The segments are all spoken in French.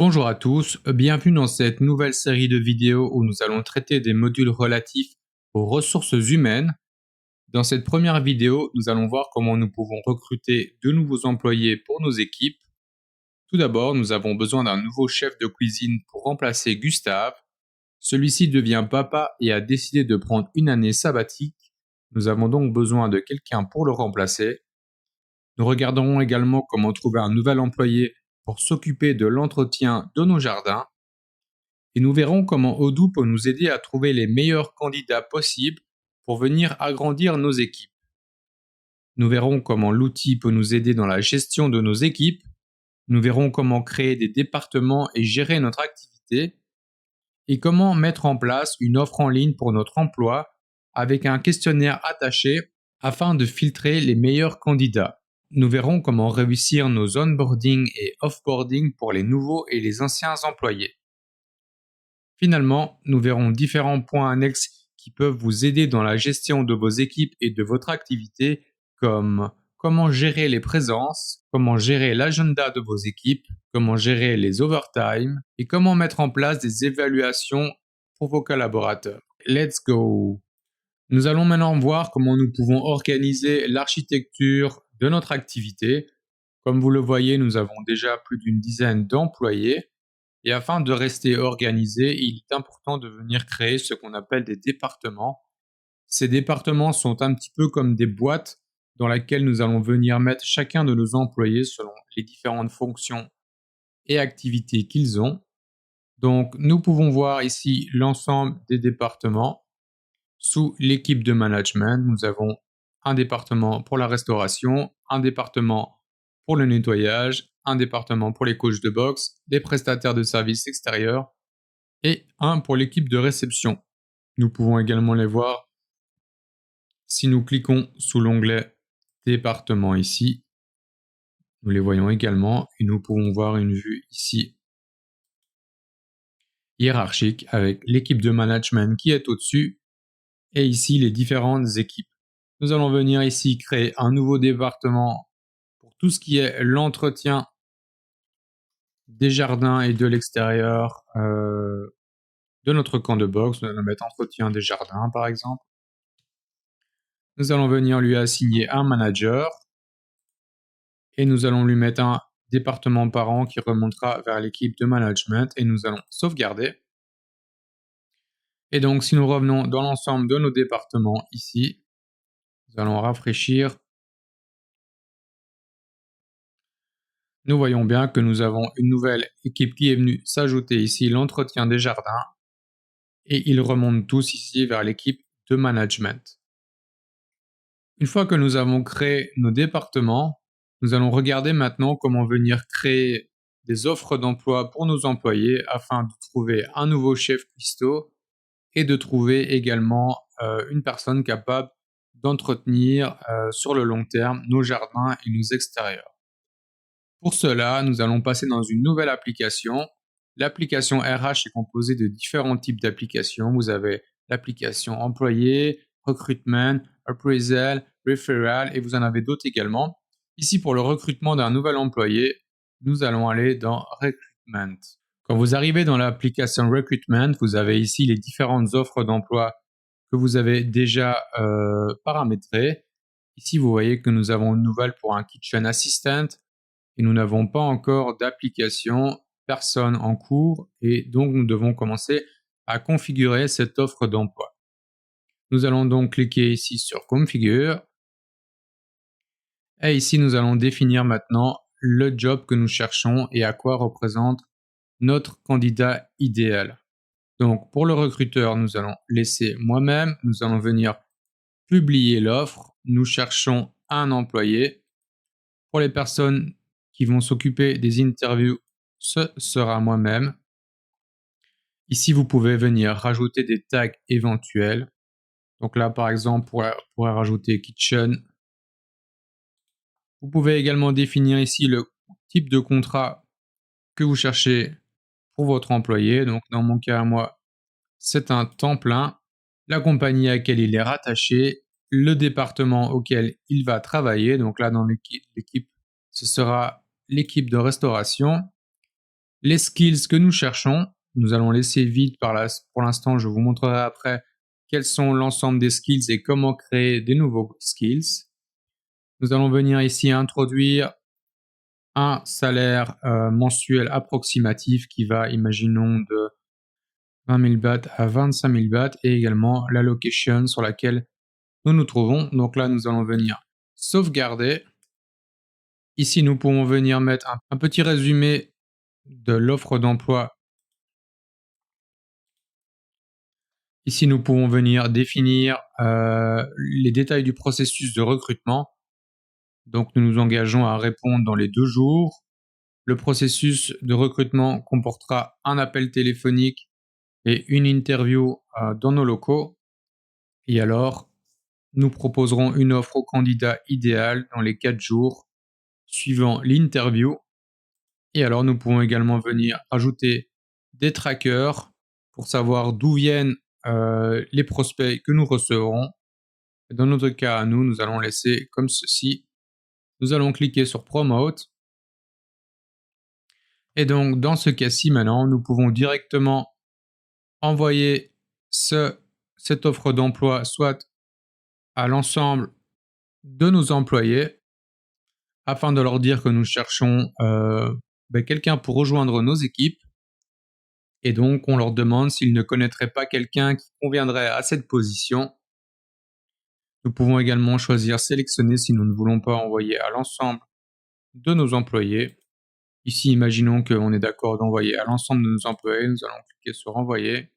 Bonjour à tous, bienvenue dans cette nouvelle série de vidéos où nous allons traiter des modules relatifs aux ressources humaines. Dans cette première vidéo, nous allons voir comment nous pouvons recruter de nouveaux employés pour nos équipes. Tout d'abord, nous avons besoin d'un nouveau chef de cuisine pour remplacer Gustave. Celui-ci devient papa et a décidé de prendre une année sabbatique. Nous avons donc besoin de quelqu'un pour le remplacer. Nous regarderons également comment trouver un nouvel employé pour s'occuper de l'entretien de nos jardins. Et nous verrons comment Odoo peut nous aider à trouver les meilleurs candidats possibles pour venir agrandir nos équipes. Nous verrons comment l'outil peut nous aider dans la gestion de nos équipes. Nous verrons comment créer des départements et gérer notre activité. Et comment mettre en place une offre en ligne pour notre emploi avec un questionnaire attaché afin de filtrer les meilleurs candidats. Nous verrons comment réussir nos onboarding et offboarding pour les nouveaux et les anciens employés. Finalement, nous verrons différents points annexes qui peuvent vous aider dans la gestion de vos équipes et de votre activité, comme comment gérer les présences, comment gérer l'agenda de vos équipes, comment gérer les overtime et comment mettre en place des évaluations pour vos collaborateurs. Let's go! Nous allons maintenant voir comment nous pouvons organiser l'architecture de notre activité. Comme vous le voyez, nous avons déjà plus d'une dizaine d'employés. Et afin de rester organisé, il est important de venir créer ce qu'on appelle des départements. Ces départements sont un petit peu comme des boîtes dans lesquelles nous allons venir mettre chacun de nos employés selon les différentes fonctions et activités qu'ils ont. Donc, nous pouvons voir ici l'ensemble des départements. Sous l'équipe de management, nous avons un département pour la restauration, un département pour le nettoyage, un département pour les coachs de boxe, des prestataires de services extérieurs et un pour l'équipe de réception. Nous pouvons également les voir si nous cliquons sous l'onglet département ici. Nous les voyons également et nous pouvons voir une vue ici hiérarchique avec l'équipe de management qui est au-dessus et ici les différentes équipes. Nous allons venir ici créer un nouveau département pour tout ce qui est l'entretien des jardins et de l'extérieur de notre camp de boxe. Nous allons mettre entretien des jardins par exemple. Nous allons venir lui assigner un manager et nous allons lui mettre un département parent qui remontera vers l'équipe de management et nous allons sauvegarder. Et donc si nous revenons dans l'ensemble de nos départements ici, nous allons rafraîchir. Nous voyons bien que nous avons une nouvelle équipe qui est venue s'ajouter ici, l'entretien des jardins, et ils remontent tous ici vers l'équipe de management. Une fois que nous avons créé nos départements, nous allons regarder maintenant comment venir créer des offres d'emploi pour nos employés afin de trouver un nouveau chef cuistot et de trouver également une personne capable d'entretenir sur le long terme nos jardins et nos extérieurs. Pour cela, nous allons passer dans une nouvelle application. L'application RH est composée de différents types d'applications. Vous avez l'application employé, recruitment, appraisal, referral et vous en avez d'autres également. Ici, pour le recrutement d'un nouvel employé, nous allons aller dans recruitment. Quand vous arrivez dans l'application recruitment, vous avez ici les différentes offres d'emploi que vous avez déjà paramétrées. Ici, vous voyez que nous avons une nouvelle pour un kitchen assistant, et nous n'avons pas encore d'application, personne en cours, et donc nous devons commencer à configurer cette offre d'emploi. Nous allons donc cliquer ici sur Configure, et ici nous allons définir maintenant le job que nous cherchons et à quoi représente notre candidat idéal. Donc pour le recruteur, nous allons laisser moi-même, nous allons venir publier l'offre, nous cherchons un employé. Pour les personnes qui vont s'occuper des interviews, ce sera moi-même. Ici, vous pouvez venir rajouter des tags éventuels. Donc là, par exemple, on pourrait rajouter Kitchen. Vous pouvez également définir ici le type de contrat que vous cherchez pour votre employé. Donc dans mon cas, moi, c'est un temps plein. La compagnie à laquelle il est rattaché, le département auquel il va travailler. Donc là, dans l'équipe, ce sera l'équipe de restauration. les skills que nous cherchons. Nous allons laisser vide pour l'instant, je vous montrerai après quels sont l'ensemble des skills et comment créer des nouveaux skills. Nous allons venir ici introduire un salaire mensuel approximatif qui va, imaginons, de 20 000 bahts à 25 000 bahts et également la location sur laquelle nous nous trouvons. Donc là, nous allons venir sauvegarder. Ici, nous pouvons venir mettre un petit résumé de l'offre d'emploi. Ici, nous pouvons venir définir les détails du processus de recrutement. Donc, nous nous engageons à répondre dans les 2 jours. Le processus de recrutement comportera un appel téléphonique et une interview dans nos locaux. Et alors, nous proposerons une offre au candidat idéal dans les 4 jours suivant l'interview. Et alors, nous pouvons également venir ajouter des trackers pour savoir d'où viennent les prospects que nous recevrons. Dans notre cas, nous allons laisser comme ceci. Nous allons cliquer sur Promote. Et donc, dans ce cas-ci, maintenant, nous pouvons directement envoyer cette offre d'emploi soit à l'ensemble de nos employés afin de leur dire que nous cherchons quelqu'un pour rejoindre nos équipes. Et donc, on leur demande s'ils ne connaîtraient pas quelqu'un qui conviendrait à cette position. Nous pouvons également choisir sélectionner si nous ne voulons pas envoyer à l'ensemble de nos employés. Ici, imaginons qu'on est d'accord d'envoyer à l'ensemble de nos employés. Nous allons cliquer sur envoyer.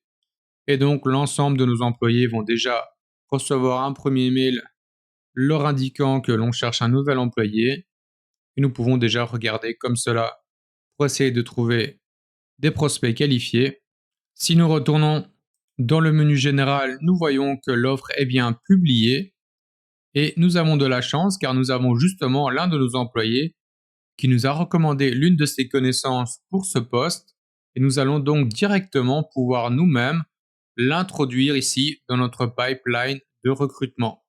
Et donc, l'ensemble de nos employés vont déjà recevoir un premier mail leur indiquant que l'on cherche un nouvel employé. Et nous pouvons déjà regarder comme cela pour essayer de trouver des prospects qualifiés. Si nous retournons dans le menu général, nous voyons que l'offre est bien publiée et nous avons de la chance car nous avons justement l'un de nos employés qui nous a recommandé l'une de ses connaissances pour ce poste et nous allons donc directement pouvoir nous-mêmes l'introduire ici dans notre pipeline de recrutement.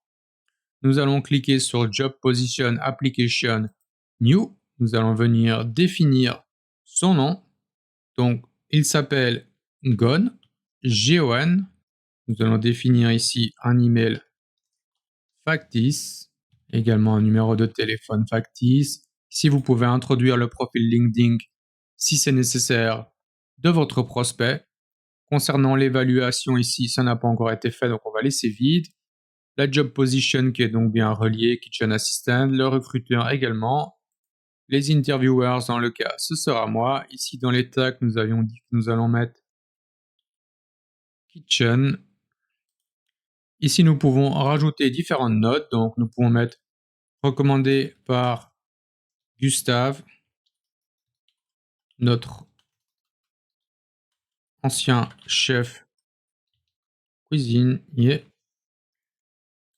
Nous allons cliquer sur Job Position Application New. Nous allons venir définir son nom. Donc, il s'appelle Gon, G-O-N. Nous allons définir ici un email factice, également un numéro de téléphone factice. Si vous pouvez introduire le profil LinkedIn, si c'est nécessaire, de votre prospect. Concernant l'évaluation ici, ça n'a pas encore été fait, donc on va laisser vide. La job position qui est donc bien reliée, Kitchen Assistant, le recruteur également. Les interviewers, dans le cas, ce sera moi. Ici, dans les tags, nous avions dit que nous allons mettre Kitchen. Ici, nous pouvons rajouter différentes notes. Donc, nous pouvons mettre recommandé par Gustave, notre ancien chef cuisinier.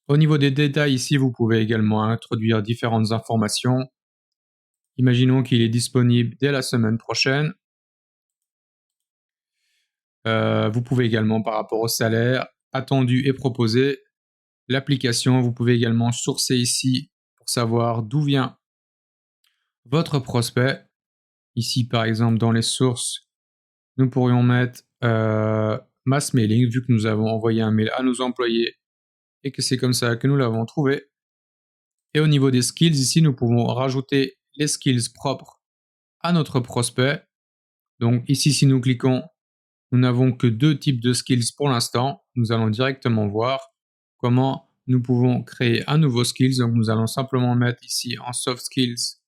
Au niveau des détails, ici, vous pouvez également introduire différentes informations. Imaginons qu'il est disponible dès la semaine prochaine. Vous pouvez également, par rapport au salaire attendu et proposé, l'application, vous pouvez également sourcer ici pour savoir d'où vient votre prospect. Ici, par exemple, dans les sources, nous pourrions mettre mass mailing, vu que nous avons envoyé un mail à nos employés et que c'est comme ça que nous l'avons trouvé. Et au niveau des skills, ici, nous pouvons rajouter les skills propres à notre prospect. Donc ici, si nous cliquons, nous n'avons que 2 types de skills pour l'instant. Nous allons directement voir comment nous pouvons créer un nouveau skills. Donc nous allons simplement mettre ici en soft skills.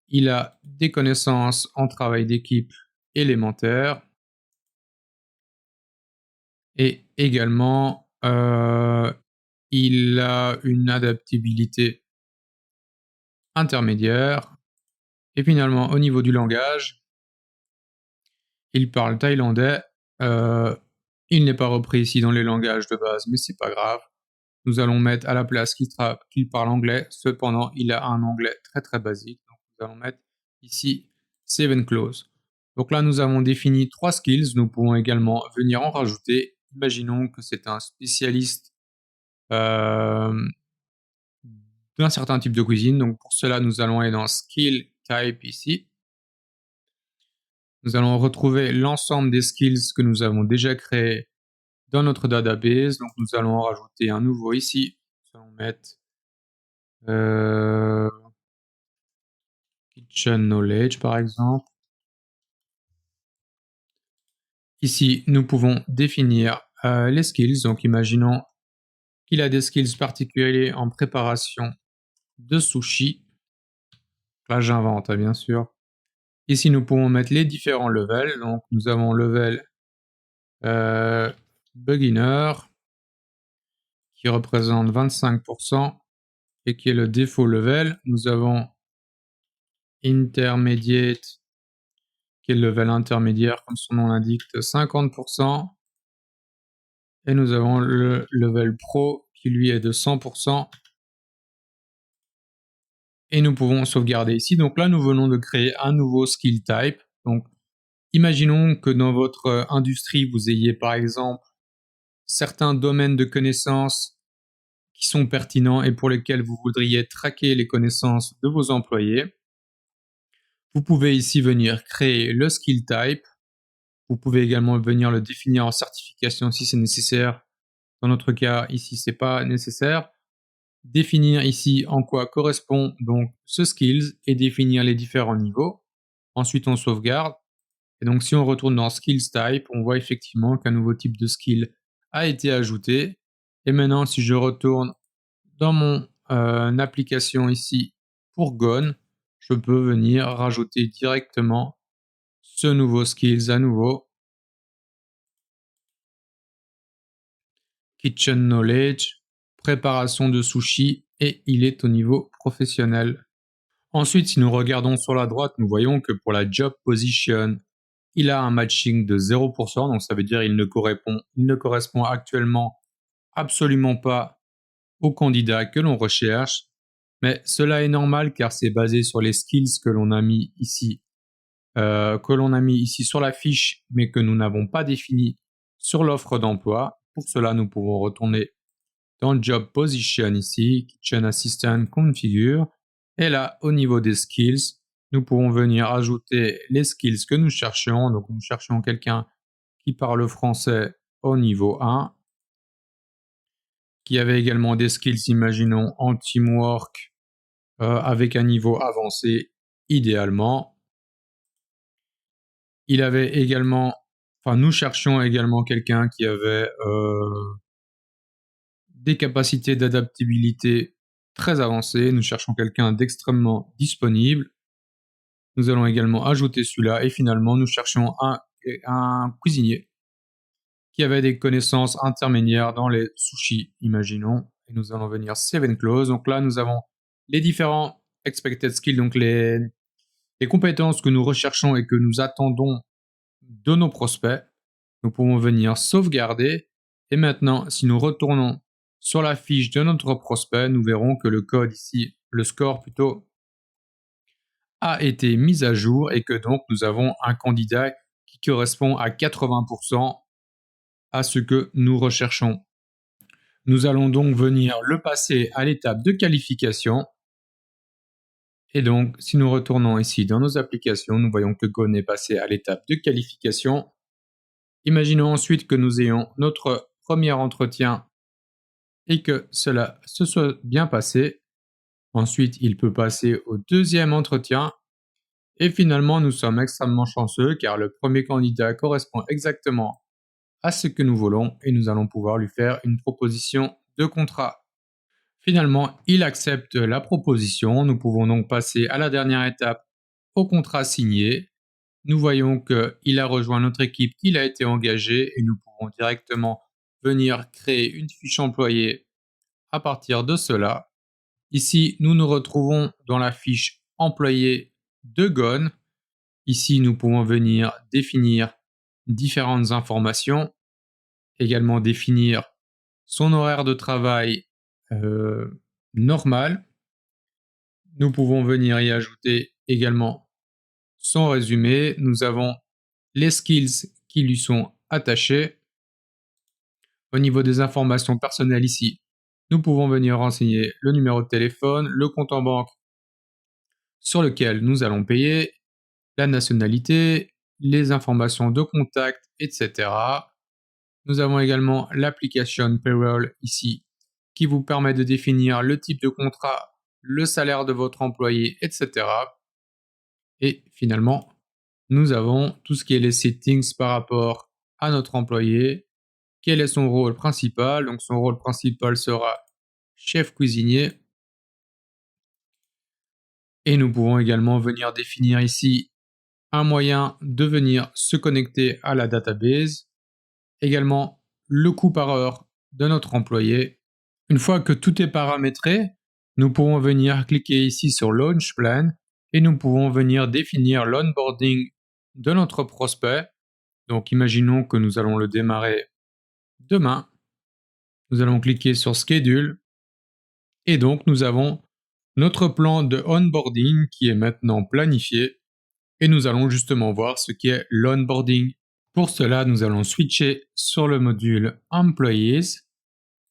Il a des connaissances en travail d'équipe élémentaire. Et également, il a une adaptabilité intermédiaire. Et finalement, au niveau du langage, il parle thaïlandais. Il n'est pas repris ici dans les langages de base, mais c'est pas grave. Nous allons mettre à la place qu'il parle anglais. Cependant, il a un anglais très très basique. Donc, nous allons mettre ici Save and Close. Donc là, nous avons défini 3 skills. Nous pouvons également venir en rajouter. Imaginons que c'est un spécialiste d'un certain type de cuisine. Donc pour cela, nous allons aller dans Skill Type ici. Nous allons retrouver l'ensemble des skills que nous avons déjà créés dans notre database. Donc, nous allons en rajouter un nouveau ici. Nous allons mettre Kitchen Knowledge, par exemple. Ici, nous pouvons définir les skills. Donc, imaginons qu'il a des skills particuliers en préparation de sushi. Là, j'invente, hein, bien sûr. Ici, nous pouvons mettre les différents levels. Donc, nous avons level beginner qui représente 25% et qui est le default level. Nous avons intermediate qui est le level intermédiaire, comme son nom l'indique, de 50%. Et nous avons le level pro qui lui est de 100%. Et nous pouvons sauvegarder ici. Donc là, nous venons de créer un nouveau skill type. Donc, imaginons que dans votre industrie, vous ayez par exemple certains domaines de connaissances qui sont pertinents et pour lesquels vous voudriez traquer les connaissances de vos employés. Vous pouvez ici venir créer le skill type. Vous pouvez également venir le définir en certification si c'est nécessaire. Dans notre cas, ici, c'est pas nécessaire. Définir ici en quoi correspond donc ce skills et définir les différents niveaux. Ensuite, on sauvegarde. Et donc, si on retourne dans Skills Type, on voit effectivement qu'un nouveau type de skill a été ajouté. Et maintenant, si je retourne dans mon application ici pour Gone, je peux venir rajouter directement ce nouveau skills à nouveau. Kitchen Knowledge, préparation de sushi et il est au niveau professionnel. Ensuite, si nous regardons sur la droite, nous voyons que pour la job position, il a un matching de 0%, donc ça veut dire qu'il ne correspond actuellement absolument pas au candidat que l'on recherche. Mais cela est normal car c'est basé sur les skills que l'on a mis ici, sur la fiche, mais que nous n'avons pas défini sur l'offre d'emploi. Pour cela, nous pouvons retourner dans Job Position ici, Kitchen Assistant Configure. Et là, au niveau des skills, nous pouvons venir ajouter les skills que nous cherchons. Donc, nous cherchons quelqu'un qui parle français au niveau 1, qui avait également des skills, imaginons, en teamwork avec un niveau avancé, idéalement. Nous cherchions également quelqu'un qui avait des capacités d'adaptabilité très avancées. Nous cherchons quelqu'un d'extrêmement disponible. Nous allons également ajouter celui-là. Et finalement, nous cherchons un cuisinier qui avait des connaissances intermédiaires dans les sushis, imaginons. Et nous allons venir Save and Close. Donc là, nous avons les différents expected skills, donc les compétences que nous recherchons et que nous attendons de nos prospects. Nous pouvons venir sauvegarder. Et maintenant, si nous retournons sur la fiche de notre prospect, nous verrons que le code ici, le score plutôt, a été mis à jour et que donc nous avons un candidat qui correspond à 80% à ce que nous recherchons. Nous allons donc venir le passer à l'étape de qualification. Et donc, si nous retournons ici dans nos applications, nous voyons que Gone est passé à l'étape de qualification. Imaginons ensuite que nous ayons notre premier entretien et que cela se soit bien passé. Ensuite, il peut passer au deuxième entretien. Et finalement, nous sommes extrêmement chanceux car le premier candidat correspond exactement à ce que nous voulons et nous allons pouvoir lui faire une proposition de contrat. Finalement, il accepte la proposition. Nous pouvons donc passer à la dernière étape, au contrat signé. Nous voyons qu'il a rejoint notre équipe, qu'il a été engagé et nous pouvons directement venir créer une fiche employée à partir de cela. Ici, nous nous retrouvons dans la fiche employé de Gone. Ici, nous pouvons venir définir différentes informations, également définir son horaire de travail normal. Nous pouvons venir y ajouter également son résumé. Nous avons les skills qui lui sont attachés. Au niveau des informations personnelles ici, nous pouvons venir renseigner le numéro de téléphone, le compte en banque sur lequel nous allons payer, la nationalité, les informations de contact, etc. Nous avons également l'application Payroll ici qui vous permet de définir le type de contrat, le salaire de votre employé, etc. Et finalement, nous avons tout ce qui est les settings par rapport à notre employé. Quel est son rôle principal? Donc son rôle principal sera chef cuisinier. Et nous pouvons également venir définir ici un moyen de venir se connecter à la database. Également le coût par heure de notre employé. Une fois que tout est paramétré, nous pouvons venir cliquer ici sur Launch Plan et nous pouvons venir définir l'onboarding de notre prospect. Donc imaginons que nous allons le démarrer demain. Nous allons cliquer sur Schedule et donc nous avons notre plan de onboarding qui est maintenant planifié et nous allons justement voir ce qu'est l'onboarding. Pour cela, nous allons switcher sur le module Employees.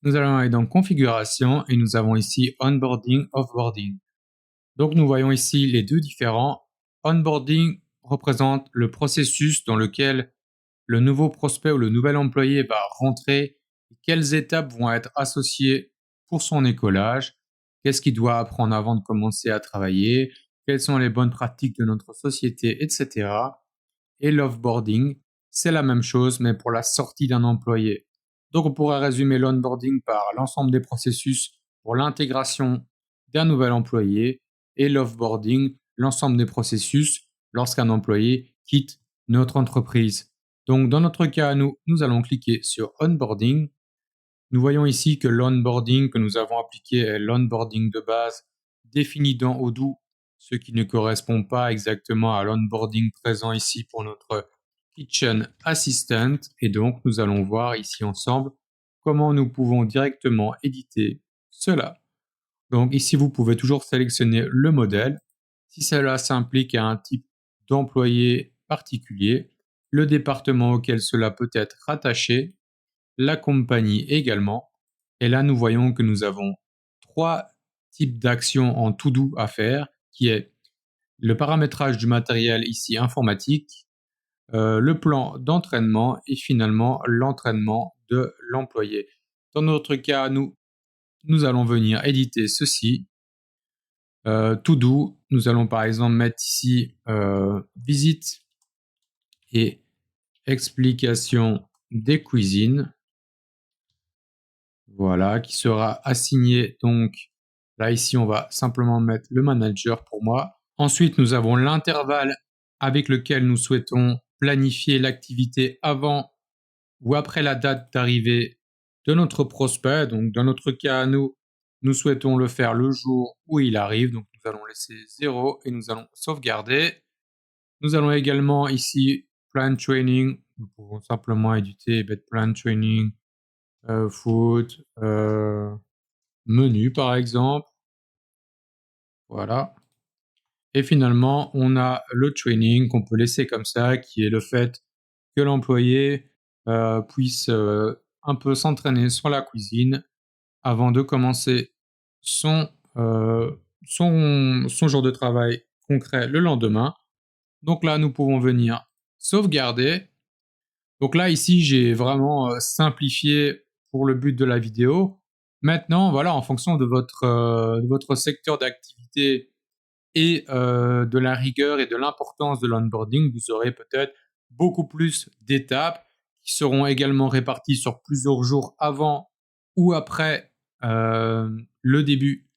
Nous allons aller dans Configuration et nous avons ici Onboarding, Offboarding. Donc nous voyons ici les deux différents. Onboarding représente le processus dans lequel le nouveau prospect ou le nouvel employé va rentrer, quelles étapes vont être associées pour son écolage, qu'est-ce qu'il doit apprendre avant de commencer à travailler, quelles sont les bonnes pratiques de notre société, etc. Et l'offboarding, c'est la même chose, mais pour la sortie d'un employé. Donc on pourrait résumer l'onboarding par l'ensemble des processus pour l'intégration d'un nouvel employé et l'offboarding, l'ensemble des processus lorsqu'un employé quitte notre entreprise. Donc dans notre cas, nous allons cliquer sur onboarding. Nous voyons ici que l'onboarding que nous avons appliqué est l'onboarding de base défini dans Odoo, ce qui ne correspond pas exactement à l'onboarding présent ici pour notre Kitchen Assistant. Et donc, nous allons voir ici ensemble comment nous pouvons directement éditer cela. Donc ici, vous pouvez toujours sélectionner le modèle. Si cela s'implique à un type d'employé particulier, le département auquel cela peut être rattaché, la compagnie également. Et là, nous voyons que nous avons trois types d'actions en to-do à faire, qui est le paramétrage du matériel ici informatique, le plan d'entraînement et finalement l'entraînement de l'employé. Dans notre cas, nous allons venir éditer ceci. To-do, nous allons par exemple mettre ici visite et explication des cuisines. Voilà, qui sera assigné donc, là ici on va simplement mettre le manager pour moi. Ensuite, nous avons l'intervalle avec lequel nous souhaitons planifier l'activité avant ou après la date d'arrivée de notre prospect. Donc dans notre cas, nous souhaitons le faire le jour où il arrive. Donc nous allons laisser 0 et nous allons sauvegarder. Nous allons également ici plan training. Nous pouvons simplement éditer et mettre plan training, foot, menu par exemple. Voilà. Et finalement, on a le training qu'on peut laisser comme ça, qui est le fait que l'employé puisse un peu s'entraîner sur la cuisine avant de commencer son, son jour de travail concret le lendemain. Donc là, nous pouvons venir sauvegarder. Donc là, ici, j'ai vraiment simplifié pour le but de la vidéo. Maintenant, voilà, en fonction de votre secteur d'activité et de la rigueur et de l'importance de l'onboarding, vous aurez peut-être beaucoup plus d'étapes qui seront également réparties sur plusieurs jours avant ou après le début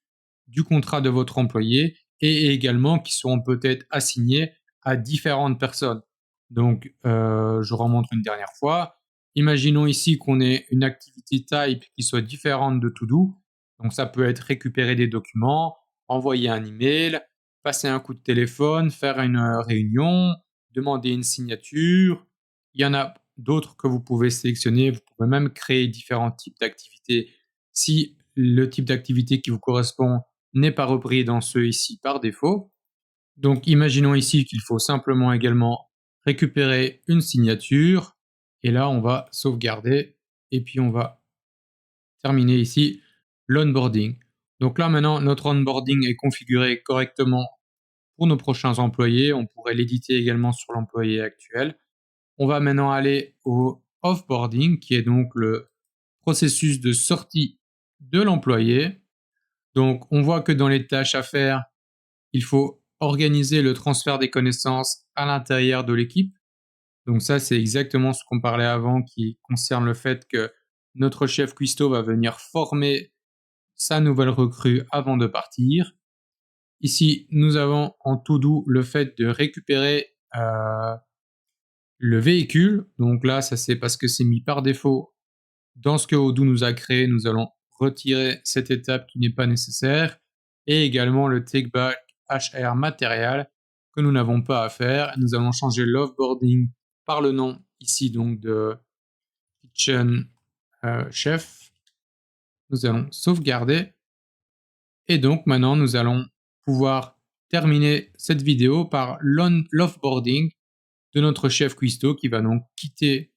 du contrat de votre employé et également qui seront peut-être assignés à différentes personnes. Donc, je remonte une dernière fois. Imaginons ici qu'on ait une activité type qui soit différente de To-Do. Donc, ça peut être récupérer des documents, envoyer un email, passer un coup de téléphone, faire une réunion, demander une signature. Il y en a d'autres que vous pouvez sélectionner. Vous pouvez même créer différents types d'activités si le type d'activité qui vous correspond n'est pas repris dans ceux ici par défaut. Donc, imaginons ici qu'il faut simplement également récupérer une signature. Et là, on va sauvegarder et puis on va terminer ici l'onboarding. Donc là, maintenant, notre onboarding est configuré correctement pour nos prochains employés. On pourrait l'éditer également sur l'employé actuel. On va maintenant aller au offboarding, qui est donc le processus de sortie de l'employé. Donc, on voit que dans les tâches à faire, il faut organiser le transfert des connaissances à l'intérieur de l'équipe. Donc ça, c'est exactement ce qu'on parlait avant qui concerne le fait que notre chef cuistot va venir former sa nouvelle recrue avant de partir. Ici, nous avons en to-do le fait de récupérer le véhicule. Donc là, ça c'est parce que c'est mis par défaut dans ce que Odoo nous a créé. Nous allons retirer cette étape qui n'est pas nécessaire. Et également le take back HR matériel que nous n'avons pas à faire. Nous allons changer l'offboarding par le nom ici donc de Kitchen Chef. Nous allons sauvegarder. Et donc maintenant, nous allons pouvoir terminer cette vidéo par l'offboarding de notre chef cuistot qui va donc quitter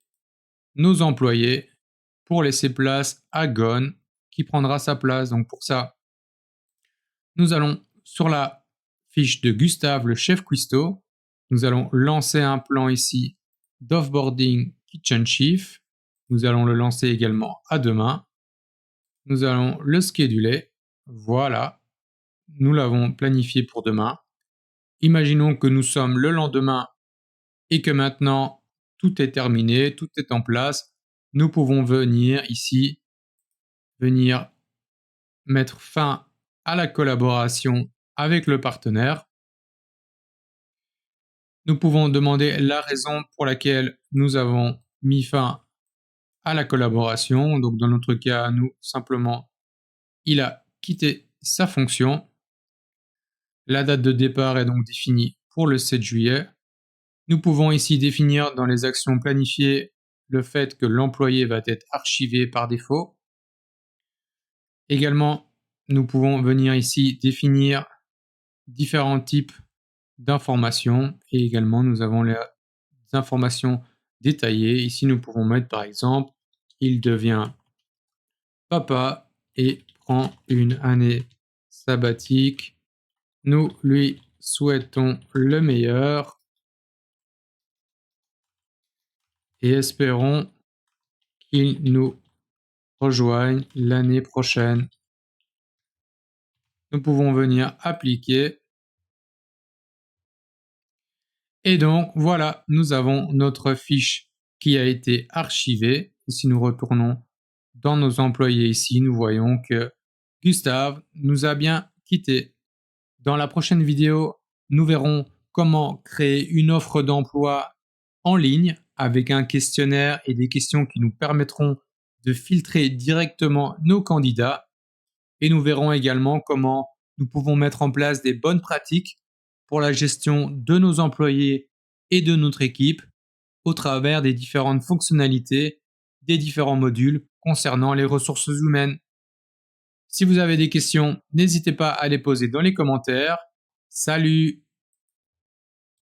nos employés pour laisser place à Gon qui prendra sa place. Donc pour ça, nous allons sur la fiche de Gustave, le chef cuistot, nous allons lancer un plan ici d'offboarding Kitchen Chief. Nous allons le lancer également à demain. Nous allons le scheduler. Voilà, nous l'avons planifié pour demain. Imaginons que nous sommes le lendemain et que maintenant tout est terminé, tout est en place. Nous pouvons venir ici, mettre fin à la collaboration avec le partenaire. Nous pouvons demander la raison pour laquelle nous avons mis fin à la collaboration. Donc dans notre cas, nous simplement, il a quitté sa fonction. La date de départ est donc définie pour le 7 juillet. Nous pouvons ici définir dans les actions planifiées le fait que l'employé va être archivé par défaut. Également, nous pouvons venir ici définir différents types d'informations et également nous avons les informations détaillées. Ici, nous pouvons mettre par exemple, il devient papa et prend une année sabbatique. Nous lui souhaitons le meilleur et espérons qu'il nous rejoigne l'année prochaine. Nous pouvons venir appliquer. Et donc, voilà, nous avons notre fiche qui a été archivée. Et si nous retournons dans nos employés ici, nous voyons que Gustave nous a bien quittés. Dans la prochaine vidéo, nous verrons comment créer une offre d'emploi en ligne avec un questionnaire et des questions qui nous permettront de filtrer directement nos candidats. Et nous verrons également comment nous pouvons mettre en place des bonnes pratiques pour la gestion de nos employés et de notre équipe au travers des différentes fonctionnalités des différents modules concernant les ressources humaines. Si vous avez des questions, n'hésitez pas à les poser dans les commentaires. Salut!